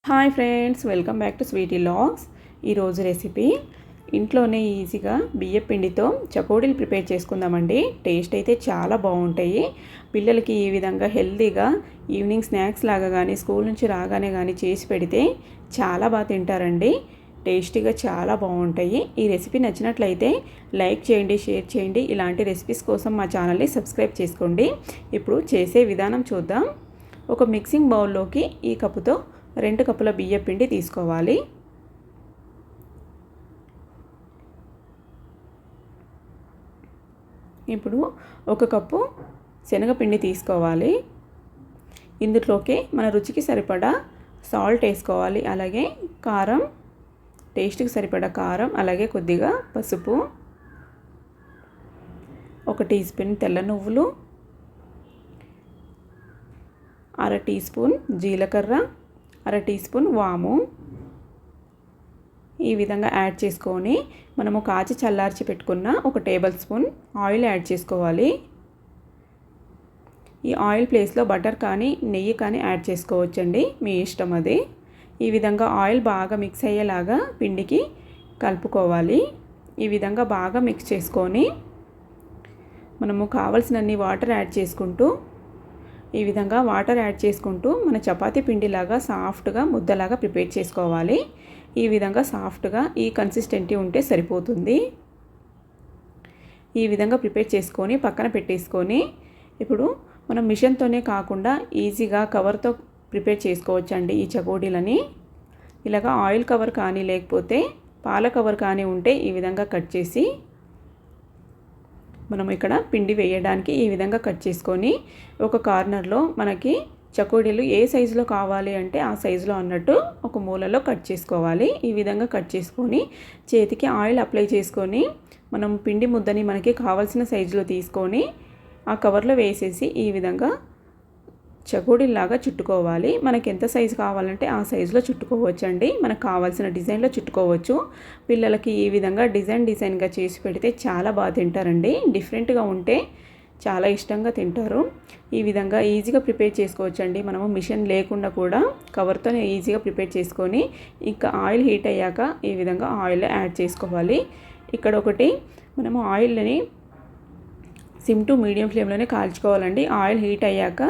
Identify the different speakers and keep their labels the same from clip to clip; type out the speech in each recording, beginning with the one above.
Speaker 1: Hi friends, welcome back to Sweety Logs. ఈరోజు recipe ఇంట్లోనే ఈజీగా బియ్యం పిండితో చకోడీలు ప్రిపేర్ చేసుకుందామండి. టేస్ట్ అయితే చాలా బాగుంటాయి. పిల్లలకి ఈ విధంగా హెల్తీగా ఈవినింగ్ స్నాక్స్ లాగా కానీ స్కూల్ నుంచి రాగానే కానీ చేసి పెడితే చాలా బాగా తింటారండి. టేస్టీగా చాలా బాగుంటాయి. ఈ రెసిపీ నచ్చినట్లయితే లైక్ చేయండి, షేర్ చేయండి. ఇలాంటి రెసిపీస్ కోసం మా ఛానల్ని సబ్స్క్రైబ్ చేసుకోండి. ఇప్పుడు చేసే విధానం చూద్దాం. ఒక మిక్సింగ్ బౌల్లోకి ఈ కప్పుతో 2 కప్పుల బియ్యం పిండి తీసుకోవాలి. ఇప్పుడు 1 కప్పు శనగపిండి తీసుకోవాలి. ఇందులోకి మన రుచికి సరిపడా సాల్ట్ వేసుకోవాలి. అలాగే కారం, టేస్ట్కి సరిపడా కారం, అలాగే కొద్దిగా పసుపు, 1 టీ స్పూన్ తెల్ల నువ్వులు, 1/2 టీ స్పూన్ జీలకర్ర, 1/2 టీ స్పూన్ వాము ఈ విధంగా యాడ్ చేసుకొని మనము కాచి చల్లార్చి పెట్టుకున్న 1 టేబుల్ స్పూన్ ఆయిల్ యాడ్ చేసుకోవాలి. ఈ ఆయిల్ ప్లేస్లో బటర్ కానీ నెయ్యి కానీ యాడ్ చేసుకోవచ్చండి, మీ ఇష్టం అది. ఈ విధంగా ఆయిల్ బాగా మిక్స్ అయ్యేలాగా పిండికి కలుపుకోవాలి. ఈ విధంగా బాగా మిక్స్ చేసుకొని మనము కావలసినన్ని వాటర్ యాడ్ చేసుకుంటూ ఈ విధంగా వాటర్ యాడ్ చేసుకుంటూ మన చపాతీ పిండిలాగా సాఫ్ట్గా ముద్దలాగా ప్రిపేర్ చేసుకోవాలి. ఈ విధంగా సాఫ్ట్గా ఈ కన్సిస్టెన్సీ ఉంటే సరిపోతుంది. ఈ విధంగా ప్రిపేర్ చేసుకొని పక్కన పెట్టేసుకొని ఇప్పుడు మనం మిషన్తోనే కాకుండా ఈజీగా కవర్తో ప్రిపేర్ చేసుకోవచ్చండి ఈ చకోడీలని. ఇలాగా ఆయిల్ కవర్ కానీ లేకపోతే పాల కవర్ కానీ ఉంటే ఈ విధంగా కట్ చేసి మనం ఇక్కడ పిండి వేయడానికి ఈ విధంగా కట్ చేసుకొని ఒక కార్నర్లో మనకి చకోడీలు ఏ సైజులో కావాలి అంటే ఆ సైజులో అన్నట్టు ఒక మూలలో కట్ చేసుకోవాలి. ఈ విధంగా కట్ చేసుకొని చేతికి ఆయిల్ అప్లై చేసుకొని మనం పిండి ముద్దని మనకి కావాల్సిన సైజులో తీసుకొని ఆ కవర్లో వేసేసి ఈ విధంగా చకోడీలాగా చుట్టుకోవాలి. మనకి ఎంత సైజు కావాలంటే ఆ సైజులో చుట్టుకోవచ్చండి. మనకు కావాల్సిన డిజైన్లో చుట్టుకోవచ్చు. పిల్లలకి ఈ విధంగా డిజైన్గా చేసి పెడితే చాలా బాగా తింటారండి. డిఫరెంట్గా ఉంటే చాలా ఇష్టంగా తింటారు. ఈ విధంగా ఈజీగా ప్రిపేర్ చేసుకోవచ్చండి. మనము మిషన్ లేకుండా కూడా కవర్తోనే ఈజీగా ప్రిపేర్ చేసుకొని ఇంకా ఆయిల్ హీట్ అయ్యాక ఈ విధంగా ఆయిల్ యాడ్ చేసుకోవాలి. ఇక్కడ ఒకటి మనము ఆయిల్ని సిమ్ టు మీడియం ఫ్లేమ్లోనే కాల్చుకోవాలండి. ఆయిల్ హీట్ అయ్యాక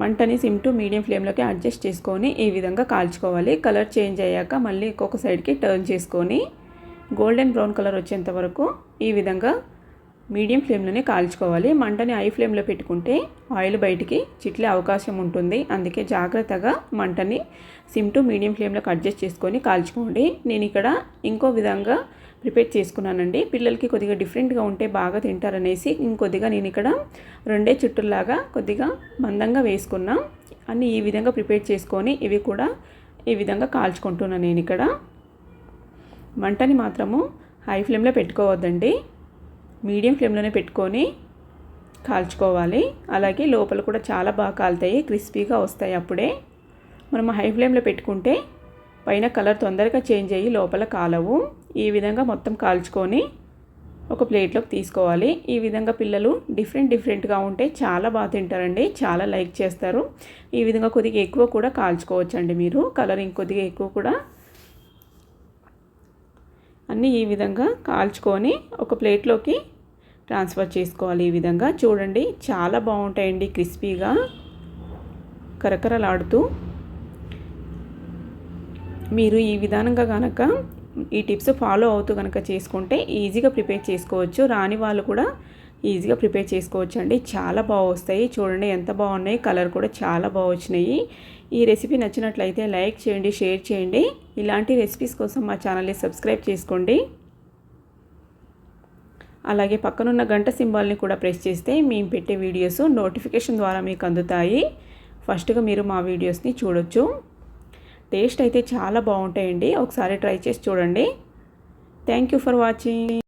Speaker 1: మంటని సిమ్ టు మీడియం ఫ్లేమ్లోకి అడ్జస్ట్ చేసుకొని ఈ విధంగా కాల్చుకోవాలి. కలర్ చేంజ్ అయ్యాక మళ్ళీ ఇంకొక సైడ్కి టర్న్ చేసుకొని గోల్డెన్ బ్రౌన్ కలర్ వచ్చేంత వరకు ఈ విధంగా మీడియం ఫ్లేమ్లోనే కాల్చుకోవాలి. మంటని హై ఫ్లేమ్లో పెట్టుకుంటే ఆయిల్ బయటికి చిట్లే అవకాశం ఉంటుంది. అందుకే జాగ్రత్తగా మంటని సిమ్ టు మీడియం ఫ్లేమ్లోకి అడ్జస్ట్ చేసుకొని కాల్చుకోండి. నేను ఇక్కడ ఇంకో విధంగా ప్రిపేర్ చేసుకున్నానండి. పిల్లలకి కొద్దిగా డిఫరెంట్గా ఉంటే బాగా తింటారనేసి ఇంకొద్దిగా నేను ఇక్కడ 2 చుట్టుల్లాగా కొద్దిగా మందంగా వేసుకున్నా. అన్నీ ఈ విధంగా ప్రిపేర్ చేసుకొని ఇవి కూడా ఈ విధంగా కాల్చుకుంటున్నాను. నేను ఇక్కడ మంటని మాత్రము హై ఫ్లేమ్లో పెట్టుకోవద్దండి, మీడియం ఫ్లేమ్లోనే పెట్టుకొని కాల్చుకోవాలి. అలాగే లోపల కూడా చాలా బాగా కాలుతాయి, క్రిస్పీగా వస్తాయి. అప్పుడే మనం హై ఫ్లేమ్లో పెట్టుకుంటే పైన కలర్ తొందరగా చేంజ్ అయ్యి లోపల కాలవు. ఈ విధంగా మొత్తం కాల్చుకొని ఒక ప్లేట్లోకి తీసుకోవాలి. ఈ విధంగా పిల్లలు డిఫరెంట్గా ఉంటే చాలా బాగా తింటారండి, చాలా లైక్ చేస్తారు. ఈ విధంగా కొద్దిగా ఎక్కువ కూడా కాల్చుకోవచ్చండి మీరు, కలర్ ఇంకొద్దిగా ఎక్కువ కూడా. అన్నీ ఈ విధంగా కాల్చుకొని ఒక ప్లేట్లోకి ట్రాన్స్ఫర్ చేసుకోవాలి. ఈ విధంగా చూడండి, చాలా బాగుంటాయండి, క్రిస్పీగా కరకరలాడుతూ. మీరు ఈ విధానంగా కనుక ఈ టిప్స్ ఫాలో అవుతూ కనుక చేసుకుంటే ఈజీగా ప్రిపేర్ చేసుకోవచ్చు. రాని వాళ్ళు కూడా ఈజీగా ప్రిపేర్ చేసుకోవచ్చు అండి. చాలా బాగా వస్తాయి. చూడండి ఎంత బాగున్నాయి, కలర్ కూడా చాలా బాగా వచ్చినాయి. ఈ రెసిపీ నచ్చినట్లయితే లైక్ చేయండి, షేర్ చేయండి. ఇలాంటి రెసిపీస్ కోసం మా ఛానల్ని సబ్స్క్రైబ్ చేసుకోండి. అలాగే పక్కనున్న గంట సింబల్ని కూడా ప్రెస్ చేస్తే మేము పెట్టే వీడియోస్ నోటిఫికేషన్ ద్వారా మీకు అందుతాయి. ఫస్ట్గా మీరు మా వీడియోస్ని చూడొచ్చు. టేస్ట్ అయితే చాలా బాగుంటాయండి. ఒకసారి ట్రై చేసి చూడండి. Thank you for watching.